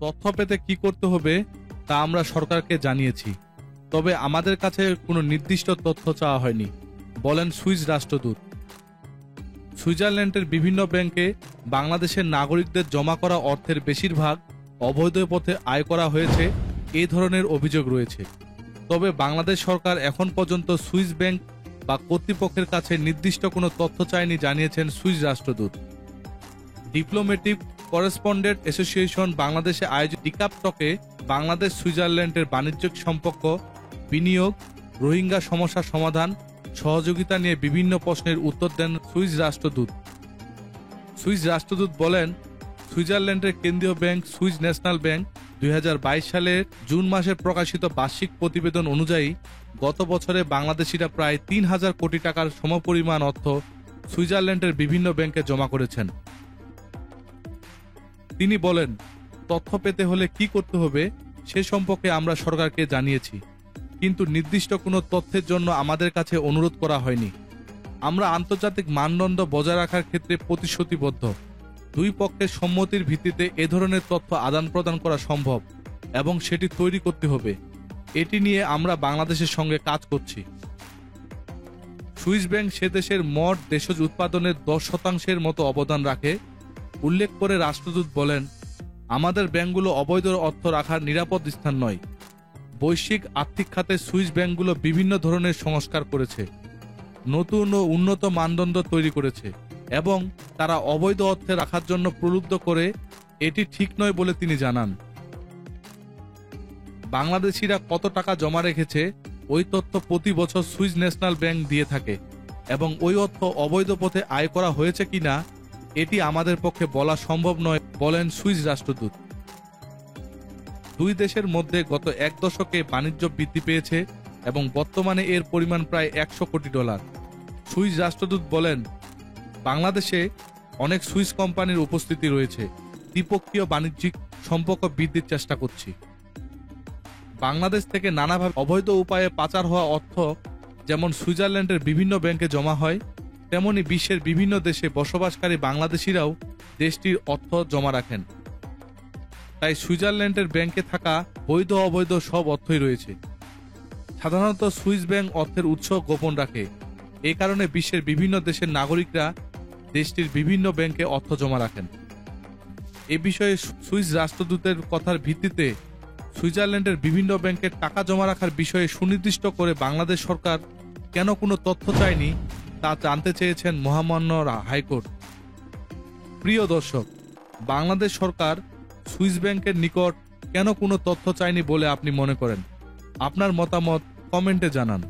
তথ্য পেতে কি করতে হবে তা আমরা সরকারকে জানিয়েছি, তবে আমাদের কাছে কোনো নির্দিষ্ট তথ্য চাওয়া হয়নি, বলেন সুইস রাষ্ট্রদূত। সুইজারল্যান্ডের বিভিন্ন ব্যাংকে বাংলাদেশের নাগরিকদের জমা করা অর্থের বেশিরভাগ অবৈধ পথে আয় করা হয়েছে, এই ধরনের অভিযোগ রয়েছে। তবে বাংলাদেশ সরকার এখন পর্যন্ত সুইস ব্যাংক বা কর্তৃপক্ষের কাছে নির্দিষ্ট কোনো তথ্য চায়নি, জানিয়েছেন সুইস রাষ্ট্রদূত। ডিপ্লোম্যাটিক করেসপন্ডেন্ট অ্যাসোসিয়েশন বাংলাদেশে আয়োজিত ডিকাপ টকে বাংলাদেশ সুইজারল্যান্ডের বাণিজ্যিক সম্পর্ক, বিনিয়োগ, রোহিঙ্গা সমস্যা সমাধান, সহযোগিতা নিয়ে বিভিন্ন প্রশ্নের উত্তর দেন সুইস রাষ্ট্রদূত। সুইস রাষ্ট্রদূত বলেন, সুইজারল্যান্ডের কেন্দ্রীয় ব্যাংক সুইস ন্যাশনাল ব্যাংক 2022 সালের জুন মাসে প্রকাশিত বার্ষিক প্রতিবেদন অনুযায়ী গত বছরে বাংলাদেশিরা প্রায় 3,000 কোটি টাকার সমপরিমাণ অর্থ সুইজারল্যান্ডের বিভিন্ন ব্যাংকে জমা করেছেন। তিনি বলেন, তথ্য পেতে হলে কি করতে হবে সে সম্পর্কে আমরা সরকারকে জানিয়েছি, কিন্তু নির্দিষ্ট কোনো তথ্যের জন্য আমাদের কাছে অনুরোধ করা হয়নি। আমরা আন্তর্জাতিক মানদণ্ড বজায় রাখার ক্ষেত্রে প্রতিশ্রুতিবদ্ধ। দুই পক্ষের সম্মতির ভিত্তিতে এ ধরনের তথ্য আদান প্রদান করা সম্ভব এবং সেটি তৈরি করতে হবে। এটি নিয়ে আমরা বাংলাদেশের সঙ্গে কাজ করছি। সুইস ব্যাংক সে দেশের মোট দেশজ উৎপাদনের 10% মতো অবদান রাখে। উল্লেখ করে রাষ্ট্রদূত বলেন, আমাদের ব্যাংকগুলো অবৈধ অর্থ রাখার নিরাপদ স্থান নয়। বৈশ্বিক আর্থিক খাতে সুইস ব্যাংকগুলো বিভিন্ন ধরনের সংস্কার করেছে, নতুন ও উন্নত মানদণ্ড তৈরি করেছে এবং তারা অবৈধ অর্থে রাখার জন্য প্রলুব্ধ করে, এটি ঠিক নয় বলে তিনি জানান। বাংলাদেশিরা কত টাকা জমা রেখেছে ওই তথ্য প্রতি বছর সুইস ন্যাশনাল ব্যাংক দিয়ে থাকে এবং ওই অর্থ অবৈধ পথে আয় করা হয়েছে কিনা এটি আমাদের পক্ষে বলা সম্ভব নয়, বলেন সুইস রাষ্ট্রদূত। দুই দেশের মধ্যে গত এক দশকে বাণিজ্য বৃদ্ধি পেয়েছে এবং বর্তমানে এর পরিমাণ প্রায় $100 কোটি। সুইস রাষ্ট্রদূত বলেন, বাংলাদেশে অনেক সুইস কোম্পানির উপস্থিতি রয়েছে। দ্বিপক্ষীয় বাণিজ্যিক সম্পর্ক বৃদ্ধির চেষ্টা করছি। বাংলাদেশ থেকে নানাভাবে অবৈধ উপায়ে পাচার হওয়া অর্থ যেমন সুইজারল্যান্ডের বিভিন্ন ব্যাংকে জমা হয়, তেমনি বিশ্বের বিভিন্ন দেশে বসবাসকারী বাংলাদেশিরাও দেশটির অর্থ জমা রাখেন। তাই সুইজারল্যান্ডের ব্যাংকে থাকা বৈধ অবৈধ সব অর্থই রয়েছে। সাধারণত সুইস ব্যাংক অর্থের উৎস গোপন রাখে, এ কারণে বিশ্বের বিভিন্ন দেশের নাগরিকরা দেশটির বিভিন্ন ব্যাংকে অর্থ জমা রাখেন। এ বিষয়ে সুইস রাষ্ট্রদূতের কথার ভিত্তিতে সুইজারল্যান্ডের বিভিন্ন ব্যাংকে টাকা জমা রাখার বিষয়ে সুনির্দিষ্ট করে বাংলাদেশ সরকার কেন কোনো তথ্য চায়নি তা জানতে চেয়েছেন মহামান্য হাইকোর্ট। প্রিয় দর্শক, বাংলাদেশ সরকার সুইস ব্যাংকের নিকট কেন কোনো তথ্য চায়নি বলে আপনি মনে করেন? আপনার মতামত কমেন্টে জানান।